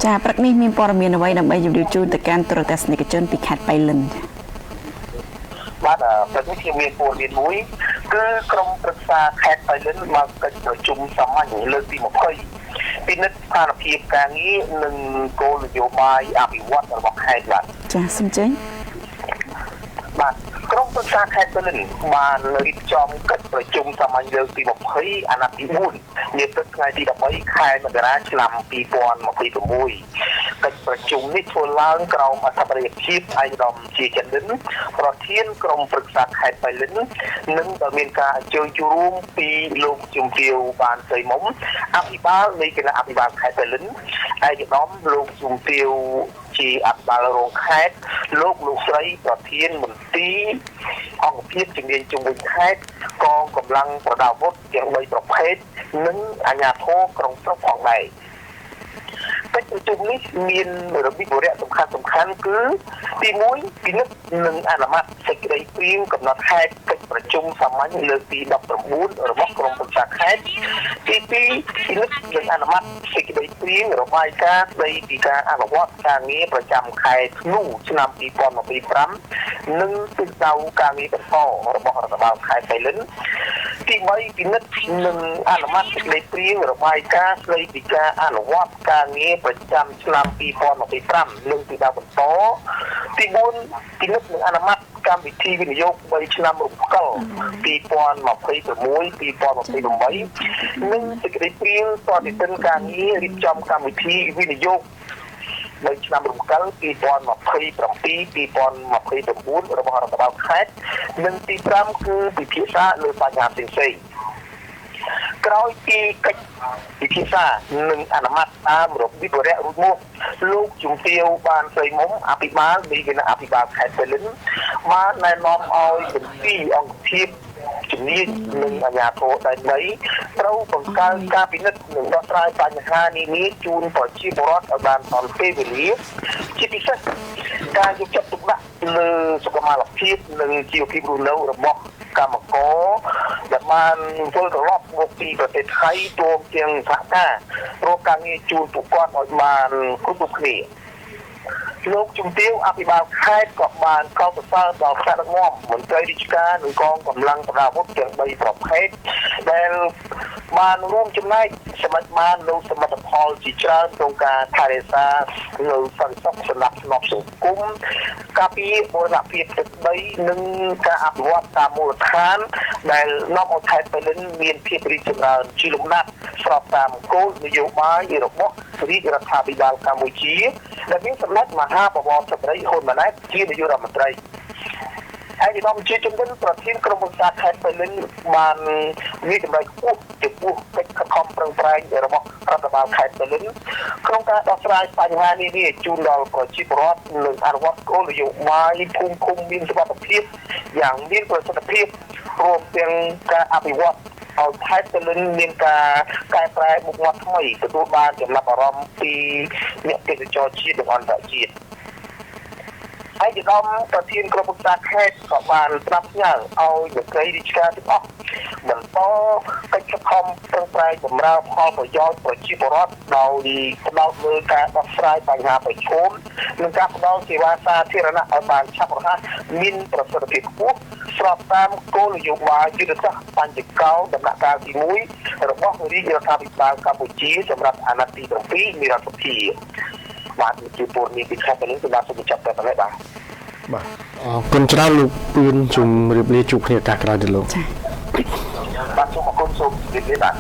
ចាព្រឹកនេះមានព័ត៌មានអ្វីដើម្បីជម្រាបជូនទៅកាន់ទូរទស្សនិកជនពីខេត្តបៃលិនបាទព្រឹកនេះខ្ញុំមានព័ត៌មានមួយគឺក្រុមប្រឹក្សាខេត្តបៃលិនមកកិច្ចប្រជុំសាមញ្ញលើកទី20ពិនិត្យស្ថានភាពការងារនិងគោលនយោបាយអភិវឌ្ឍរបស់ខេត្តបាទចាសូមចេញបាទក្រុមប្រឹក្សាខេត្តបៃលិនបានរៀបចំកិច្ចប្រជុំសាមញ្ញលើកទី20អាណត្តិទី4នាព្រឹកថ្ងៃទី13ខែមករាឆ្នាំ2026កិច្ចប្រជុំនេះធ្វើឡើងក្រោមអធិបតីភាពឯកឧត្តមជាចិនលិនប្រធានក្រុមប្រឹក្សាខេត្តបៃលិននិងដែលមានការអញ្ជើញចូលរួមពីលោកជំទាវបានសីមុំអភិបាលនៃគណៈអភិបាលខេត្តបៃលិនឯកឧត្តមលោកជំទាវជាអភិបាលរងខេត្តលោកស្រីប្រធានមន្ទីរអង្គភាពជំនាញជំនួយខេត្តកងកម្លាំងប្រដាប់អាវុធទាំង3ប្រភេទនិងអាជ្ញាធរក្រុងស្រុកផងដែរកិច្ចប្រជុំនេះមានរបៀបវរៈសំខាន់គឺទី1ពិនិត្យនិងអនុម័តសេចក្តីព្រាងកំណត់ហេតុកិច្ចប្រជុំសាមញ្ញលើកទី19របស់ក្រុមប្រឹក្សាខេត្តទី2ពិនិត្យនិងអនុម័តសេចក្តីព្រាងរបាយការណ៍ស្តីពីការអនុវត្តការងារប្រចាំខែធ្នូឆ្នាំ2025និងទិសដៅការងារបន្តរបស់រដ្ឋបាលខេត្តបៃលិនទី3ពិនិត្យនិងអនុម័តសេចក្តីព្រាងរបាយការណ៍ស្តីពីការអនុវត្តការងារប្រចាំឆ្នាំ2025និងទិសដៅបន្តទី4ពិនិត្យនិងអនុម័តកម្មវិធីវិនិយោគ3ឆ្នាំរំកិល2026-2028និងសេចក្តីព្រាងតតិទិនការងាររៀបចំកម្មវិធីវិនិយោគនៅឆ្នាំរំកិល2027-2029របស់រដ្ឋបាលខេត្តនិងទី5គឺពិភាក្សាលើបញ្ហាផ្សេងៗក្រោយពីកិច្ចពិភាក្សានិងអនុម័តតាមរបៀបវរៈរួចមកលោកជំទាវបានសីមុំអភិបាលនៃគណៈអភិបាលខេត្តបៃលិនបានណែនាំឲ្យមន្ទីរអង្គភាពជំនាញនិងអាជ្ញាធរដែនដីត្រូវបង្កើនការពិនិត្យនិងដោះស្រាយបញ្ហានានាជូនប្រជាពលរដ្ឋឲ្យបានទាន់ពេលវេលាជាពិសេសការយកចិត្តទុកដាក់លើសុខុមាលភាពនិងជីវភាពរស់នៅរបស់កម្មករដែលបានវិលត្រឡប់មកពីប្រទេសថៃរួមទាំងសហការរកការងារជូនពួកគាត់ឲ្យបានគ្រប់គ្នាលោកជំទាវអភិបាលខេត្តក៏បានកោតសរសើរដល់ថ្នាក់ដឹកនាំមន្ត្រីរាជការនិងកងកម្លាំងប្រដាប់អាវុធទាំង3ប្រភេទដែលបានរួមចំណែកសម្រាប់បាននូវសមិទ្ធផលជាច្រើនក្នុងការថែរក្សានៅសន្តិសុខសម្រាប់សង្គមការពារបូរណភាពទឹកដីនិងការអភិវឌ្ឍតាមមូលដ្ឋានដែលនាំឲ្យខេត្តបៃលិនមានភាពរីកចម្រើនជាលំដាប់ស្របតាមគោលនយោបាយរបស់រាជរដ្ឋាភិបាលកម្ពុជាដែលមានសម្ដេចមហាបវរសត្រីហ៊ុនម៉ាណែតជានាយករដ្ឋមន្ត្រីឯកឧត្តមជាជំនិនប្រធានក្រុមប្រឹក្សាខេត្តបៃលិនបានមានតម្លៃខ្ពស់ចំពោះកិច្ចខិតខំប្រឹងប្រែងរបស់រដ្ឋបាលខេត្តបៃលិនក្នុងការដោះស្រាយបញ្ហានានាជូនដល់ប្រជាពលរដ្ឋនិងអនុវត្តគោលនយោបាយភូមិឃុំមានសុវត្ថិភាពយ៉ាងមានប្រសិទ្ធភាពរួមទាំងការអភិវឌ្ឍឲ្យខេត្តបៃលិនមានការកែប្រែមុខមាត់ថ្មីទទួលបានចំណាប់អារម្មណ៍ពីអ្នកទេសចរជាតិនិងអន្តរជាតិឯកឧត្តមប្រធានក្រុមប្រឹក្សាខេត្តក៏បានស្ដាប់ស្ញើឲ្យមន្ត្រីរាជការទាំងអស់បន្តកិច្ចខិតខំប្រឹងប្រែងបម្រើផលប្រយោជន៍ប្រជាពលរដ្ឋដោយផ្ដោតលើការដោះស្រាយបញ្ហាប្រឈមនិងការផ្ដល់សេវាសាធារណៈឲ្យបានឆាប់រហ័សមានប្រសិទ្ធភាពខ្ពស់ស្របតាមគោលនយោបាយយុទ្ធសាស្ត្របញ្ចកោដំណាក់កាលទី1របស់រាជរដ្ឋាភិបាលកម្ពុជាសម្រាប់អាណត្តិទី7នៃរដ្ឋសភាបាទជាពលរដ្ឋពីខេត្តបៃលិនសម្រាប់សូមចាប់តែប៉ុណ្ណេះបាទអរគុណច្រើនលោកពឿនជំរាបលាជួបគ្នាឱកាសក្រោយទៅលោកបាទសូមអរគុណសូមជម្រាបលាបាទ